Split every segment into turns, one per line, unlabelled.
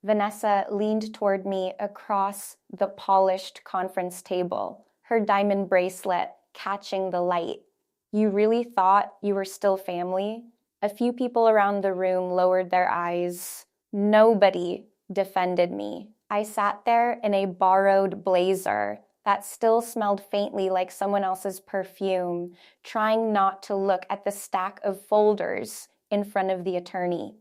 Vanessa leaned toward me across the polished conference table, her diamond bracelet catching the light. You really thought you were still family? A few people around the room lowered their eyes. Nobody defended me. I sat there in a borrowed blazer that still smelled faintly like someone else's perfume, trying not to look at the stack of folders in front of the attorney.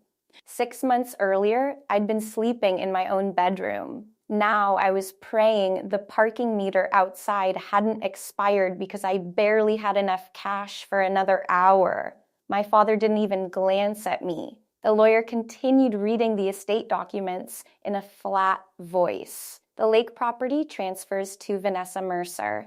6 months earlier, I'd been sleeping in my own bedroom. Now I was praying the parking meter outside hadn't expired because I barely had enough cash for another hour. My father didn't even glance at me. The lawyer continued reading the estate documents in a flat voice. The lake property transfers to Vanessa Mercer.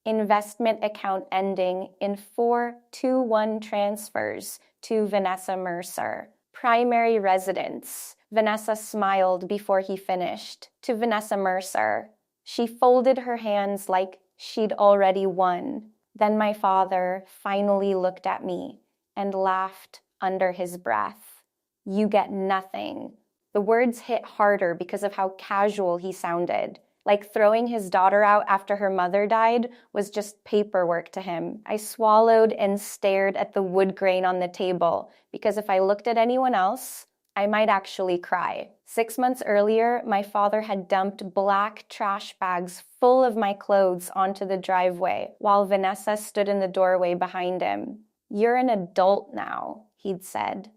Investment account ending in 421 transfers to Vanessa Mercer. Primary residence. Vanessa smiled before he finished. To Vanessa Mercer. She folded her hands like she'd already won. Then my father finally looked at me and laughed under his breath. You get nothing. The words hit harder because of how casual he sounded. Like throwing his daughter out after her mother died was just paperwork to him. I swallowed and stared at the wood grain on the table because if I looked at anyone else, I might actually cry. 6 months earlier, my father had dumped black trash bags full of my clothes onto the driveway while Vanessa stood in the doorway behind him. You're an adult now, he'd said.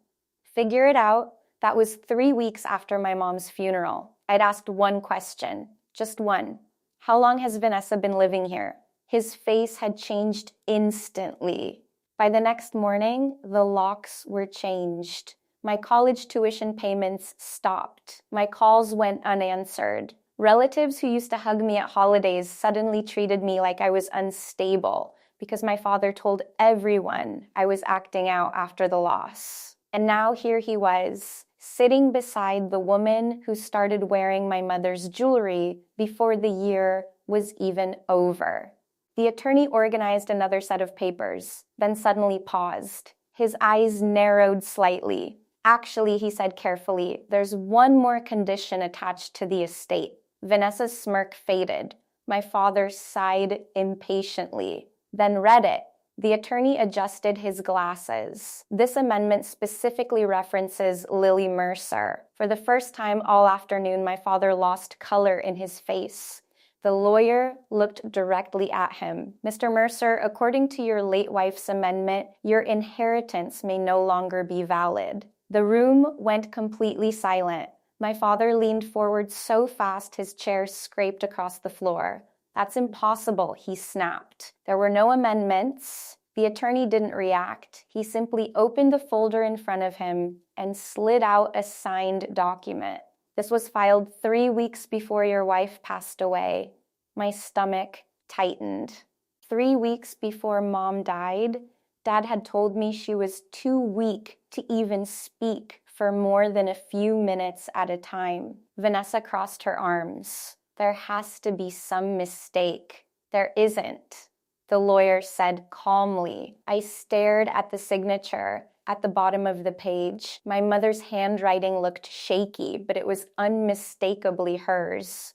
Figure it out. That was 3 weeks after my mom's funeral. I'd asked one question, just one. How long has Vanessa been living here? His face had changed instantly. By the next morning, the locks were changed. My college tuition payments stopped. My calls went unanswered. Relatives who used to hug me at holidays suddenly treated me like I was unstable because my father told everyone I was acting out after the loss. And now here he was, sitting beside the woman who started wearing my mother's jewelry before the year was even over. The attorney organized another set of papers, then suddenly paused. His eyes narrowed slightly. Actually, he said carefully, there's one more condition attached to the estate. Vanessa's smirk faded. My father sighed impatiently, then read it. The attorney adjusted his glasses. This amendment specifically references Lily Mercer. For the first time all afternoon, my father lost color in his face. The lawyer looked directly at him. Mr. Mercer, according to your late wife's amendment, your inheritance may no longer be valid. The room went completely silent. My father leaned forward so fast his chair scraped across the floor. That's impossible, he snapped. There were no amendments. The attorney didn't react. He simply opened the folder in front of him and slid out a signed document. This was filed 3 weeks before your wife passed away. My stomach tightened. 3 weeks before Mom died, Dad had told me she was too weak to even speak for more than a few minutes at a time. Vanessa crossed her arms. There has to be some mistake. There isn't, the lawyer said calmly. I stared at the signature at the bottom of the page. My mother's handwriting looked shaky, but it was unmistakably hers.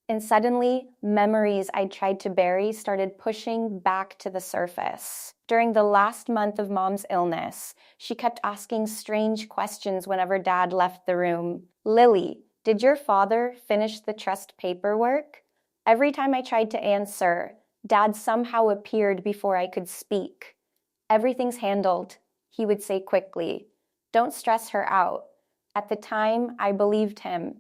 And suddenly, memories I tried to bury started pushing back to the surface. During the last month of Mom's illness, she kept asking strange questions whenever Dad left the room. Lily, did your father finish the trust paperwork? Every time I tried to answer, Dad somehow appeared before I could speak. Everything's handled, he would say quickly. Don't stress her out. At the time, I believed him.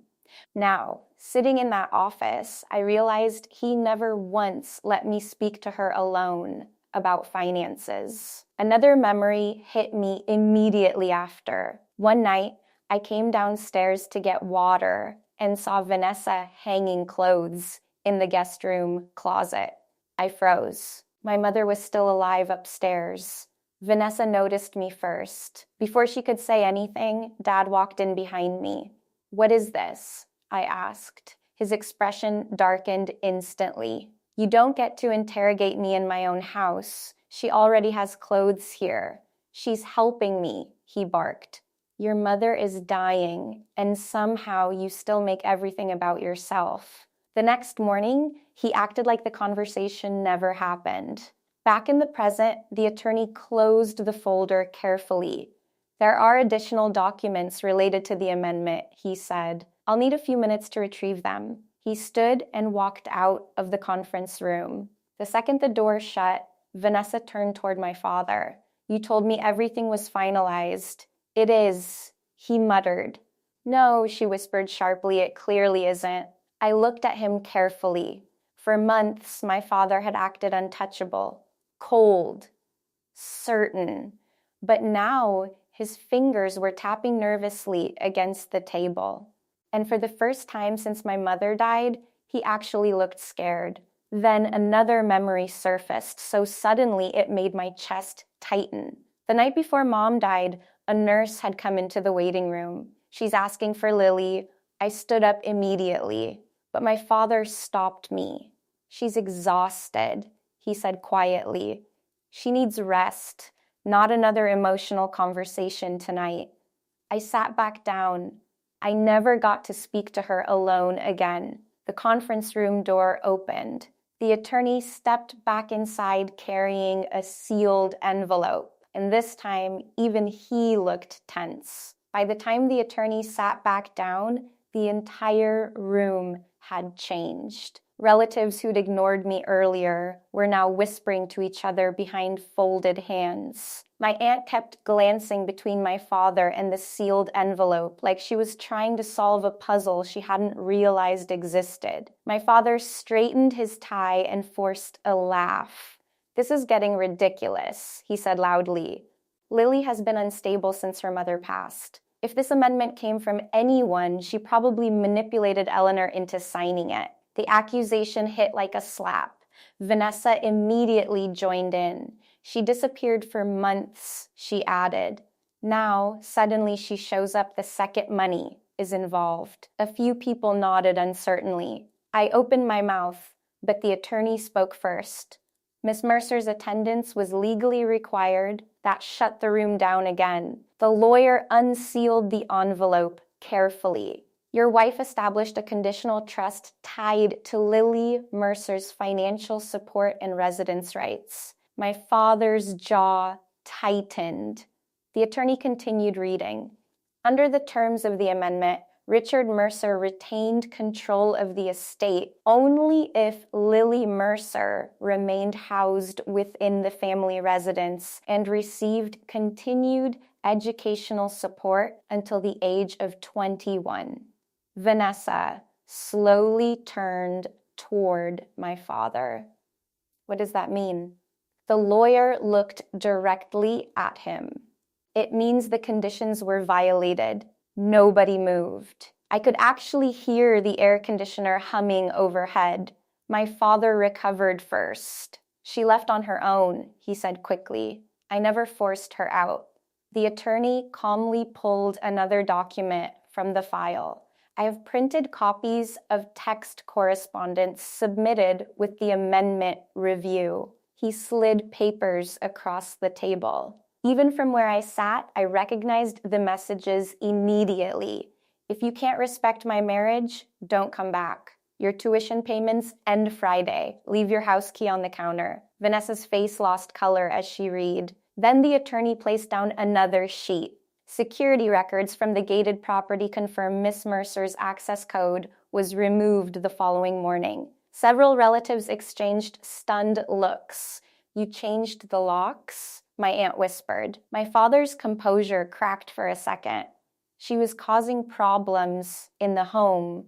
Now, sitting in that office, I realized he never once let me speak to her alone about finances. Another memory hit me immediately after. One night, I came downstairs to get water and saw Vanessa hanging clothes in the guest room closet. I froze. My mother was still alive upstairs. Vanessa noticed me first. Before she could say anything, Dad walked in behind me. What is this? I asked. His expression darkened instantly. You don't get to interrogate me in my own house. She already has clothes here. She's helping me, he barked. Your mother is dying, and somehow you still make everything about yourself. The next morning, he acted like the conversation never happened. Back in the present, the attorney closed the folder carefully. There are additional documents related to the amendment, he said. I'll need a few minutes to retrieve them. He stood and walked out of the conference room. The second the door shut, Vanessa turned toward my father. You told me everything was finalized. It is, he muttered. No, she whispered sharply, it clearly isn't. I looked at him carefully. For months, my father had acted untouchable, cold, certain. But now, his fingers were tapping nervously against the table. And for the first time since my mother died, he actually looked scared. Then another memory surfaced, so suddenly it made my chest tighten. The night before Mom died, a nurse had come into the waiting room. She's asking for Lily. I stood up immediately, but my father stopped me. She's exhausted, he said quietly. She needs rest, not another emotional conversation tonight. I sat back down. I never got to speak to her alone again. The conference room door opened. The attorney stepped back inside carrying a sealed envelope. And this time, even he looked tense. By the time the attorney sat back down, the entire room had changed. Relatives who'd ignored me earlier were now whispering to each other behind folded hands. My aunt kept glancing between my father and the sealed envelope, like she was trying to solve a puzzle she hadn't realized existed. My father straightened his tie and forced a laugh. This is getting ridiculous, he said loudly. Lily has been unstable since her mother passed. If this amendment came from anyone, she probably manipulated Eleanor into signing it. The accusation hit like a slap. Vanessa immediately joined in. She disappeared for months, she added. Now, suddenly she shows up the second money is involved. A few people nodded uncertainly. I opened my mouth, but the attorney spoke first. Miss Mercer's attendance was legally required. That shut the room down again. The lawyer unsealed the envelope carefully. Your wife established a conditional trust tied to Lily Mercer's financial support and residence rights. My father's jaw tightened. The attorney continued reading. Under the terms of the amendment, Richard Mercer retained control of the estate only if Lily Mercer remained housed within the family residence and received continued educational support until the age of 21. Vanessa slowly turned toward my father. What does that mean? The lawyer looked directly at him. It means the conditions were violated. Nobody moved. I could actually hear the air conditioner humming overhead. My father recovered first. She left on her own, he said quickly. I never forced her out. The attorney calmly pulled another document from the file. I have printed copies of text correspondence submitted with the amendment review. He slid papers across the table. Even from where I sat, I recognized the messages immediately. If you can't respect my marriage, don't come back. Your tuition payments end Friday. Leave your house key on the counter. Vanessa's face lost color as she read. Then the attorney placed down another sheet. Security records from the gated property confirm Miss Mercer's access code was removed the following morning. Several relatives exchanged stunned looks. You changed the locks? My aunt whispered. My father's composure cracked for a second. She was causing problems in the home.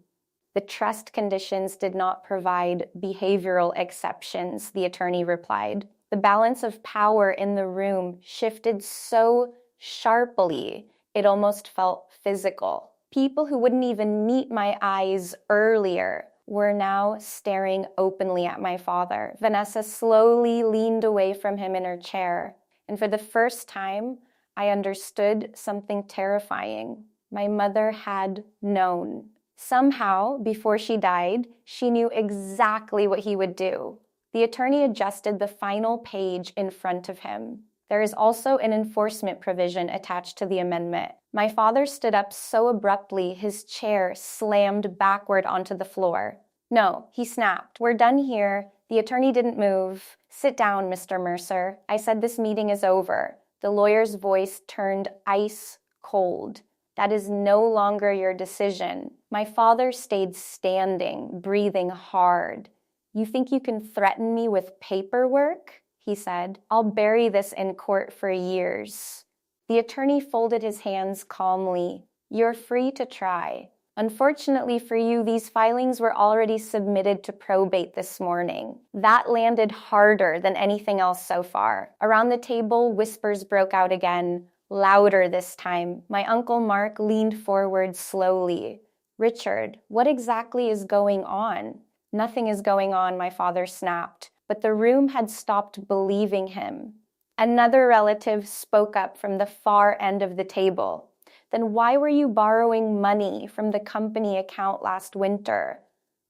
The trust conditions did not provide behavioral exceptions, the attorney replied. The balance of power in the room shifted so sharply, it almost felt physical. People who wouldn't even meet my eyes earlier were now staring openly at my father. Vanessa slowly leaned away from him in her chair. And for the first time, I understood something terrifying. My mother had known. Somehow, before she died, she knew exactly what he would do. The attorney adjusted the final page in front of him. There is also an enforcement provision attached to the amendment. My father stood up so abruptly his chair slammed backward onto the floor. No, he snapped. We're done here. The attorney didn't move. Sit down, Mr. Mercer. I said this meeting is over. The lawyer's voice turned ice cold. That is no longer your decision. My father stayed standing, breathing hard. You think you can threaten me with paperwork? He said. I'll bury this in court for years. The attorney folded his hands calmly. You're free to try. Unfortunately for you, these filings were already submitted to probate this morning. That landed harder than anything else so far. Around the table, whispers broke out again, louder this time. My Uncle Mark leaned forward slowly. Richard, what exactly is going on? Nothing is going on, my father snapped, but the room had stopped believing him. Another relative spoke up from the far end of the table. Then why were you borrowing money from the company account last winter?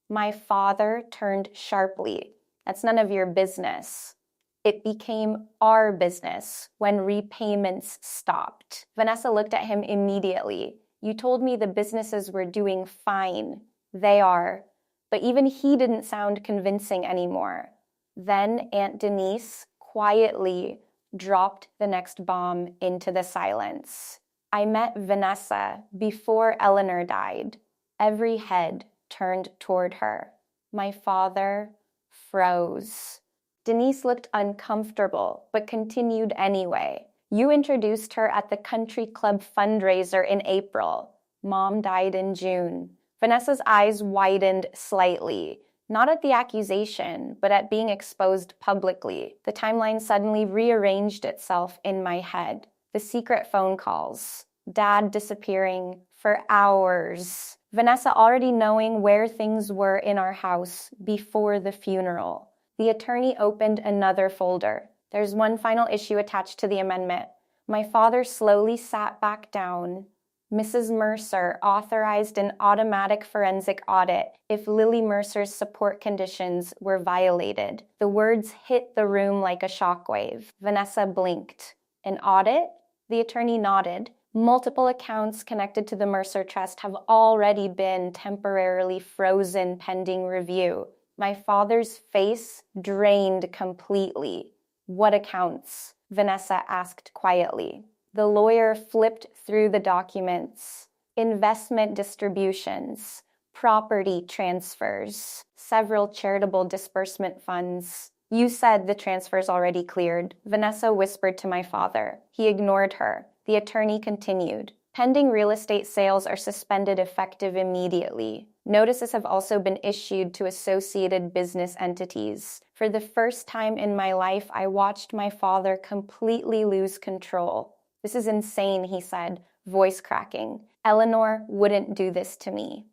My father turned sharply. That's none of your business. It became our business when repayments stopped. Vanessa looked at him immediately. You told me the businesses were doing fine. They are. But even he didn't sound convincing anymore. Then Aunt Denise quietly dropped the next bomb into the silence. I met Vanessa before Eleanor died. Every head turned toward her. My father froze. Denise looked uncomfortable, but continued anyway. You introduced her at the country club fundraiser in April. Mom died in June. Vanessa's eyes widened slightly. Not at the accusation, but at being exposed publicly. The timeline suddenly rearranged itself in my head. The secret phone calls. Dad disappearing for hours. Vanessa already knowing where things were in our house before the funeral. The attorney opened another folder. There's one final issue attached to the amendment. My father slowly sat back down. Mrs. Mercer authorized an automatic forensic audit if Lily Mercer's support conditions were violated. The words hit the room like a shockwave. Vanessa blinked. An audit? The attorney nodded. Multiple accounts connected to the Mercer Trust have already been temporarily frozen pending review. My father's face drained completely. What accounts? Vanessa asked quietly. The lawyer flipped through the documents. Investment distributions, property transfers, several charitable disbursement funds. You said the transfers already cleared, Vanessa whispered to my father. He ignored her. The attorney continued. Pending real estate sales are suspended effective immediately. Notices have also been issued to associated business entities. For the first time in my life, I watched my father completely lose control. This is insane, he said, voice cracking. Eleanor wouldn't do this to me.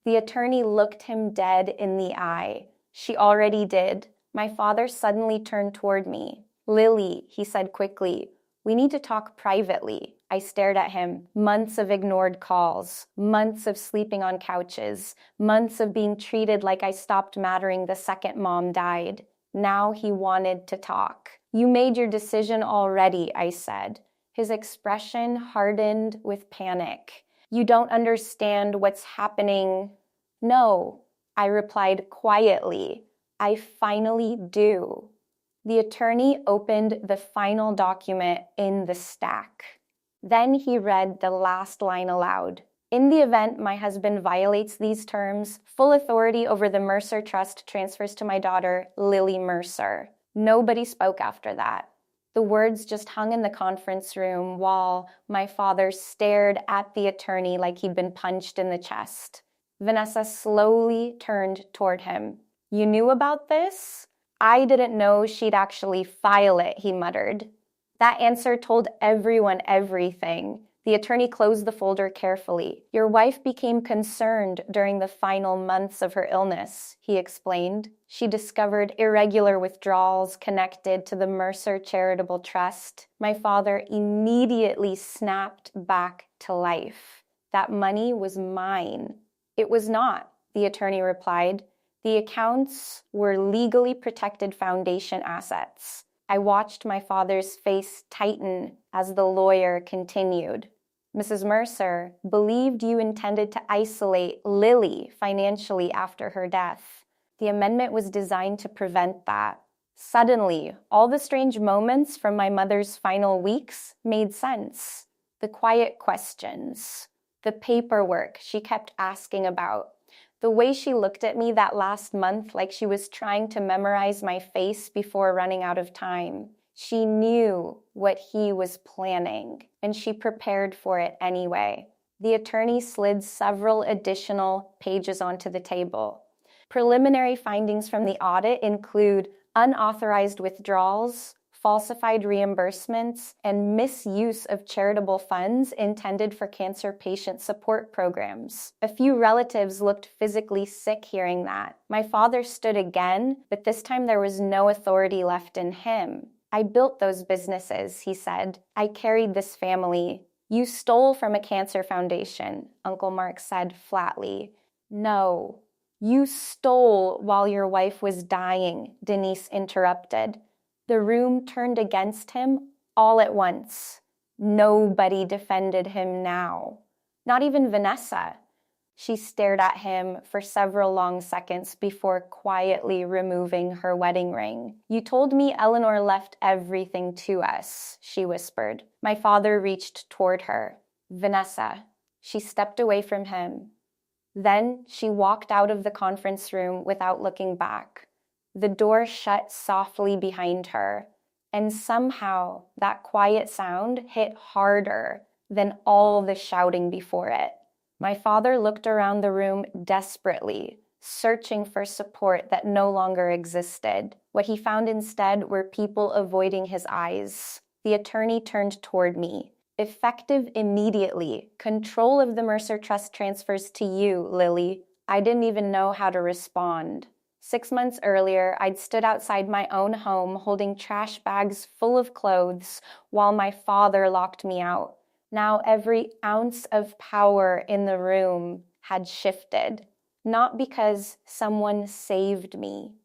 The attorney looked him dead in the eye. She already did. My father suddenly turned toward me. Lily, he said quickly, we need to talk privately. I stared at him. Months of ignored calls, months of sleeping on couches, months of being treated like I stopped mattering the second Mom died. Now he wanted to talk. You made your decision already, I said. His expression hardened with panic. You don't understand what's happening. No, I replied quietly. I finally do. The attorney opened the final document in the stack. Then he read the last line aloud. In the event my husband violates these terms, full authority over the Mercer Trust transfers to my daughter, Lily Mercer. Nobody spoke after that. The words just hung in the conference room while my father stared at the attorney like he'd been punched in the chest. Vanessa slowly turned toward him. You knew about this? I didn't know she'd actually file it, he muttered. That answer told everyone everything. The attorney closed the folder carefully. Your wife became concerned during the final months of her illness, he explained. She discovered irregular withdrawals connected to the Mercer Charitable Trust. My father immediately snapped back to life. That money was mine. It was not, the attorney replied. The accounts were legally protected foundation assets. I watched my father's face tighten as the lawyer continued. Mrs. Mercer believed you intended to isolate Lily financially after her death. The amendment was designed to prevent that. Suddenly, all the strange moments from my mother's final weeks made sense. The quiet questions, the paperwork she kept asking about, the way she looked at me that last month like she was trying to memorize my face before running out of time. She knew what he was planning, and she prepared for it anyway. The attorney slid several additional pages onto the table. Preliminary findings from the audit include unauthorized withdrawals, falsified reimbursements, and misuse of charitable funds intended for cancer patient support programs. A few relatives looked physically sick hearing that. My father stood again, but this time there was no authority left in him. I built those businesses, he said. I carried this family. You stole from a cancer foundation, Uncle Mark said flatly. No, you stole while your wife was dying, Denise interrupted. The room turned against him all at once. Nobody defended him now. Not even Vanessa. She stared at him for several long seconds before quietly removing her wedding ring. You told me Eleanor left everything to us, she whispered. My father reached toward her. Vanessa. She stepped away from him. Then she walked out of the conference room without looking back. The door shut softly behind her, and somehow that quiet sound hit harder than all the shouting before it. My father looked around the room desperately, searching for support that no longer existed. What he found instead were people avoiding his eyes. The attorney turned toward me. Effective immediately. Control of the Mercer Trust transfers to you, Lily. I didn't even know how to respond. 6 months earlier, I'd stood outside my own home holding trash bags full of clothes while my father locked me out. Now every ounce of power in the room had shifted. Not because someone saved me,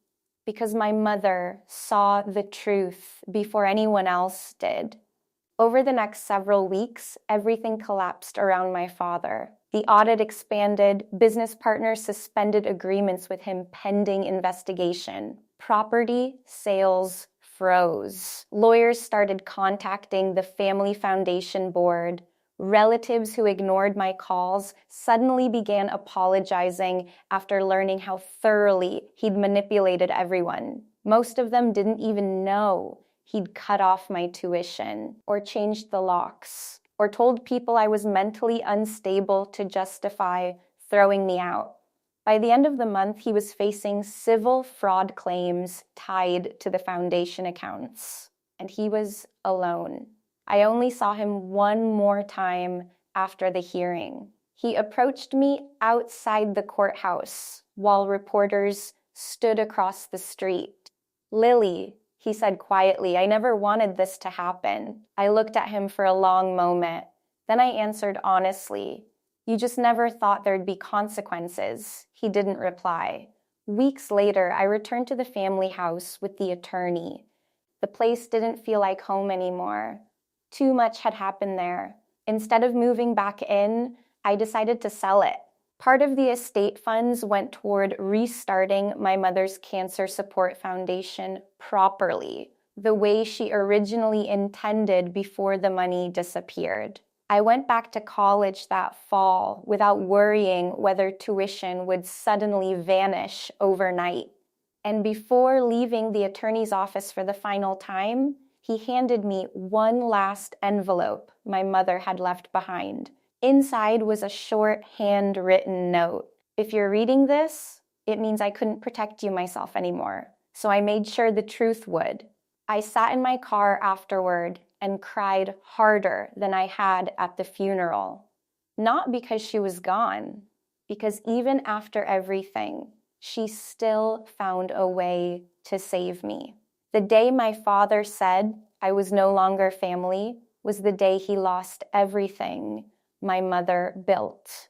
because my mother saw the truth before anyone else did. Over the next several weeks, everything collapsed around my father. The audit expanded, business partners suspended agreements with him pending investigation. Property sales froze. Lawyers started contacting the family foundation board. Relatives who ignored my calls suddenly began apologizing after learning how thoroughly he'd manipulated everyone. Most of them didn't even know he'd cut off my tuition, or changed the locks, or told people I was mentally unstable to justify throwing me out. By the end of the month, he was facing civil fraud claims tied to the foundation accounts, and he was alone. I only saw him one more time after the hearing. He approached me outside the courthouse while reporters stood across the street. Lily, he said quietly, I never wanted this to happen. I looked at him for a long moment. Then I answered honestly, you just never thought there'd be consequences. He didn't reply. Weeks later, I returned to the family house with the attorney. The place didn't feel like home anymore. Too much had happened there. Instead of moving back in, I decided to sell it. Part of the estate funds went toward restarting my mother's cancer support foundation properly, the way she originally intended before the money disappeared. I went back to college that fall without worrying whether tuition would suddenly vanish overnight. And before leaving the attorney's office for the final time, he handed me one last envelope my mother had left behind. Inside was a short handwritten note. If you're reading this, it means I couldn't protect you myself anymore. So I made sure the truth would. I sat in my car afterward and cried harder than I had at the funeral. Not because she was gone, because even after everything, she still found a way to save me. The day my father said I was no longer family was the day he lost everything my mother built.